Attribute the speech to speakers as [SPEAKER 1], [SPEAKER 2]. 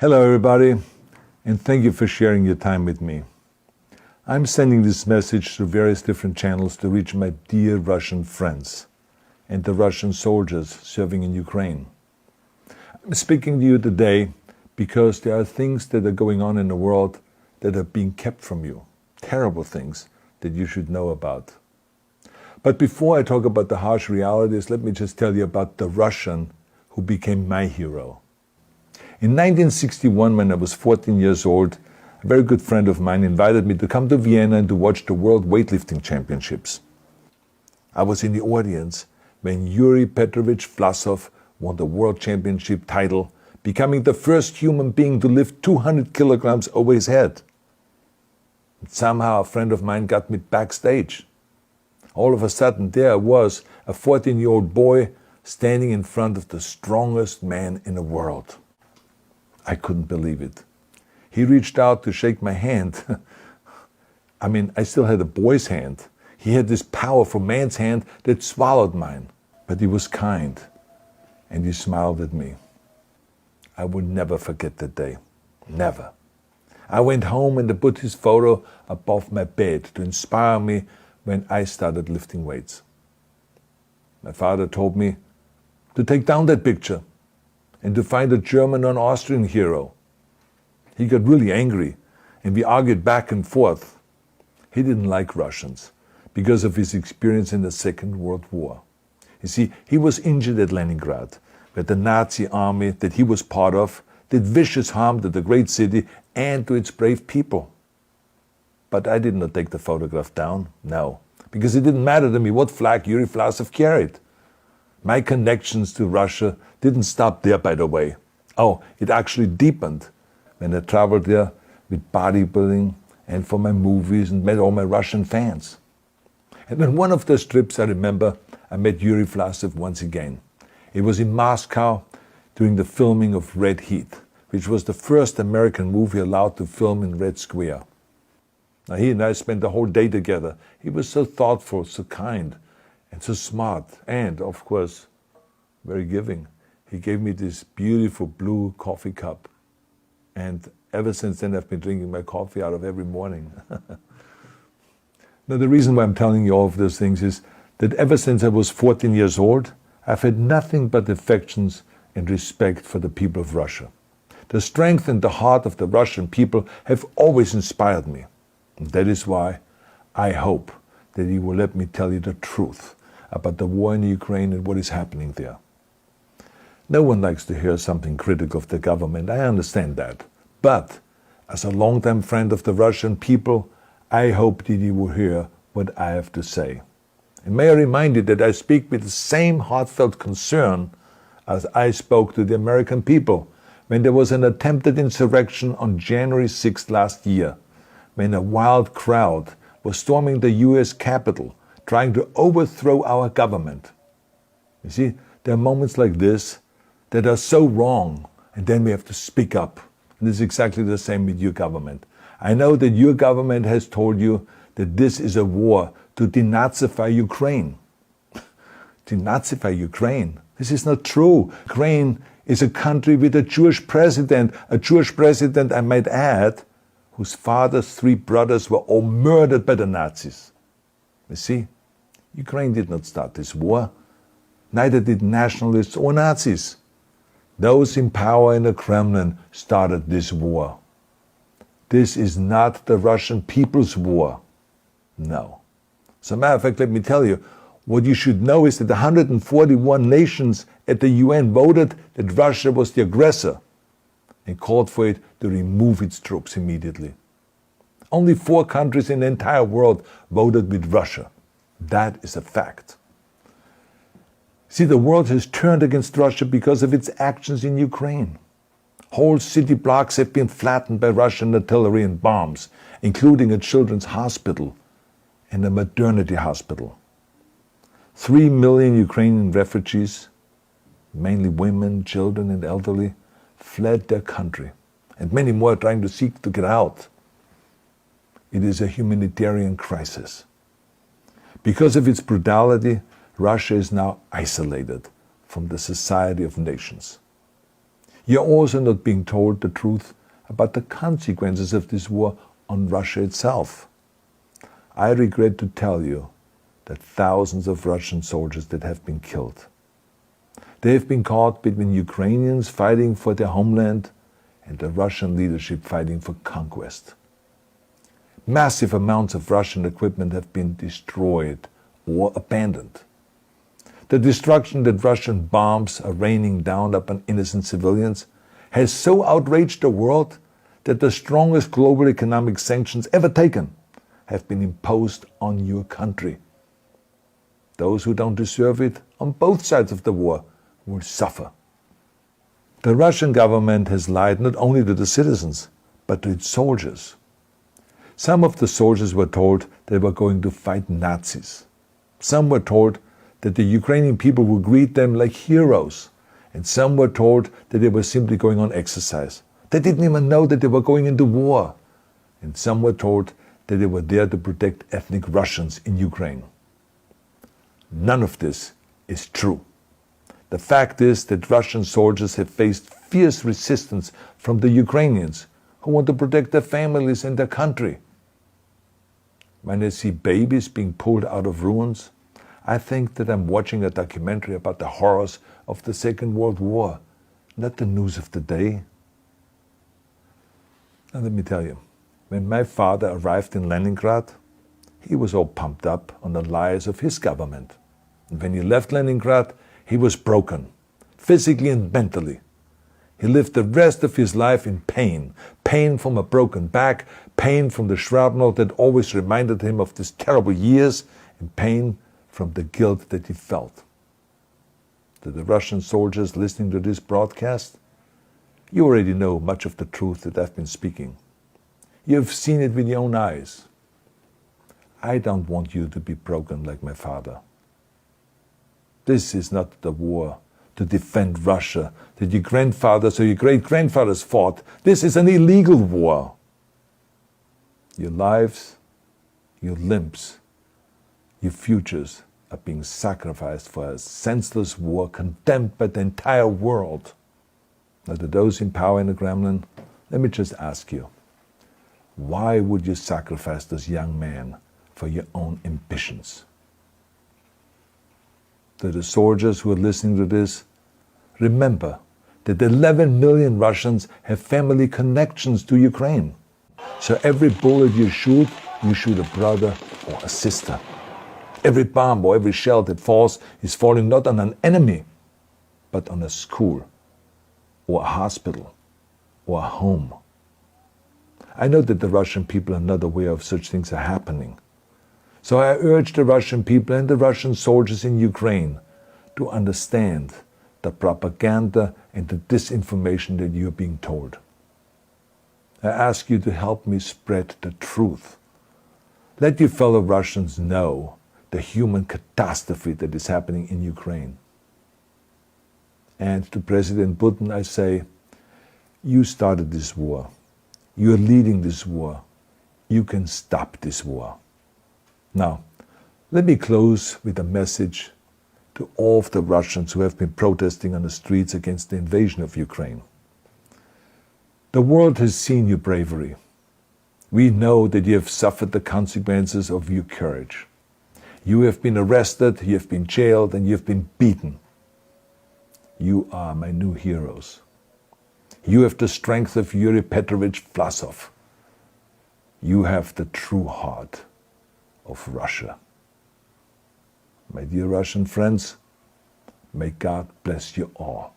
[SPEAKER 1] Hello everybody, and thank you for sharing your time with me. I'm sending this message through various different channels to reach my dear Russian friends and the Russian soldiers serving in Ukraine. I'm speaking to you today because there are things that are going on in the world that are being kept from you, terrible things that you should know about. But before I talk about the harsh realities, let me just tell you about the Russian who became my hero. In 1961, when I was 14 years old, a very good friend of mine invited me to come to Vienna and to watch the World Weightlifting Championships. I was in the audience when Yuri Petrovich Vlasov won the World Championship title, becoming the first human being to lift 200 kilograms over his head. And somehow a friend of mine got me backstage. All of a sudden there I was, a 14-year-old boy, standing in front of the strongest man in the world. I couldn't believe it. He reached out to shake my hand. I still had a boy's hand. He had this powerful man's hand that swallowed mine. But he was kind, and he smiled at me. I will never forget that day. Never. I went home and I put his photo above my bed to inspire me when I started lifting weights. My father told me to take down that picture and to find a German or an Austrian hero. He got really angry, and we argued back and forth. He didn't like Russians because of his experience in the Second World War. You see, he was injured at Leningrad, where the Nazi army that he was part of did vicious harm to the great city and to its brave people. But I did not take the photograph down, no, because it didn't matter to me what flag Yuri Vlasov carried. My connections to Russia didn't stop there, by the way. Oh, it actually deepened when I traveled there with bodybuilding and for my movies and met all my Russian fans. And on one of those trips, I remember, I met Yuri Vlasov once again. It was in Moscow during the filming of Red Heat, which was the first American movie allowed to film in Red Square. Now, he and I spent the whole day together. He was so thoughtful, so kind, and so smart, and, of course, very giving. He gave me this beautiful blue coffee cup. And ever since then, I've been drinking my coffee out of every morning. Now, the reason why I'm telling you all of those things is that ever since I was 14 years old, I've had nothing but affections and respect for the people of Russia. The strength and the heart of the Russian people have always inspired me. And that is why I hope that you will let me tell you the truth about the war in Ukraine and what is happening there. No one likes to hear something critical of the government, I understand that. But as a longtime friend of the Russian people, I hope that you will hear what I have to say. And may I remind you that I speak with the same heartfelt concern as I spoke to the American people when there was an attempted insurrection on January 6th last year, when a wild crowd was storming the US Capitol, trying to overthrow our government. You see, there are moments like this that are so wrong, and then we have to speak up. And this is exactly the same with your government. I know that your government has told you that this is a war to denazify Ukraine. Denazify Ukraine? This is not true. Ukraine is a country with a Jewish president, I might add, whose father's 3 brothers were all murdered by the Nazis. You see, Ukraine did not start this war. Neither did nationalists or Nazis. Those in power in the Kremlin started this war. This is not the Russian people's war. No. As a matter of fact, let me tell you, what you should know is that 141 nations at the UN voted that Russia was the aggressor and called for it to remove its troops immediately. Only 4 countries in the entire world voted with Russia. That is a fact. See, the world has turned against Russia because of its actions in Ukraine. Whole city blocks have been flattened by Russian artillery and bombs, including a children's hospital and a maternity hospital. 3 million Ukrainian refugees, mainly women, children, and elderly, fled their country, and many more are trying to seek to get out. It is a humanitarian crisis. Because of its brutality, Russia is now isolated from the society of nations. You're also not being told the truth about the consequences of this war on Russia itself. I regret to tell you that thousands of Russian soldiers that have been killed. They have been caught between Ukrainians fighting for their homeland and the Russian leadership fighting for conquest. Massive amounts of Russian equipment have been destroyed or abandoned. The destruction that Russian bombs are raining down upon innocent civilians has so outraged the world that the strongest global economic sanctions ever taken have been imposed on your country. Those who don't deserve it on both sides of the war will suffer. The Russian government has lied not only to the citizens, but to its soldiers. Some of the soldiers were told they were going to fight Nazis. Some were told that the Ukrainian people would greet them like heroes, and some were told that they were simply going on exercise. They didn't even know that they were going into war. And some were told that they were there to protect ethnic Russians in Ukraine. None of this is true. The fact is that Russian soldiers have faced fierce resistance from the Ukrainians who want to protect their families and their country. When I see babies being pulled out of ruins, I think that I'm watching a documentary about the horrors of the Second World War, not the news of the day. Now let me tell you, when my father arrived in Leningrad, he was all pumped up on the lies of his government. And when he left Leningrad, he was broken, physically and mentally. He lived the rest of his life in pain. Pain from a broken back, pain from the shrapnel that always reminded him of these terrible years, and pain from the guilt that he felt. To the Russian soldiers listening to this broadcast, you already know much of the truth that I've been speaking. You have seen it with your own eyes. I don't want you to be broken like my father. This is not the war to defend Russia that your grandfathers or your great-grandfathers fought. This is an illegal war. Your lives, your limbs, your futures are being sacrificed for a senseless war condemned by the entire world. Now, to those in power in the Kremlin, let me just ask you, why would you sacrifice those young men for your own ambitions? To the soldiers who are listening to this, remember that 11 million Russians have family connections to Ukraine. So every bullet you shoot a brother or a sister. Every bomb or every shell that falls is falling not on an enemy, but on a school, or a hospital, or a home. I know that the Russian people are not aware of such things are happening. So I urge the Russian people and the Russian soldiers in Ukraine to understand the propaganda and the disinformation that you are being told. I ask you to help me spread the truth. Let your fellow Russians know the human catastrophe that is happening in Ukraine. And to President Putin I say, you started this war. You are leading this war. You can stop this war. Now, let me close with a message to all of the Russians who have been protesting on the streets against the invasion of Ukraine. The world has seen your bravery. We know that you have suffered the consequences of your courage. You have been arrested, you have been jailed, and you have been beaten. You are my new heroes. You have the strength of Yuri Petrovich Vlasov. You have the true heart of Russia. My dear Russian friends, may God bless you all.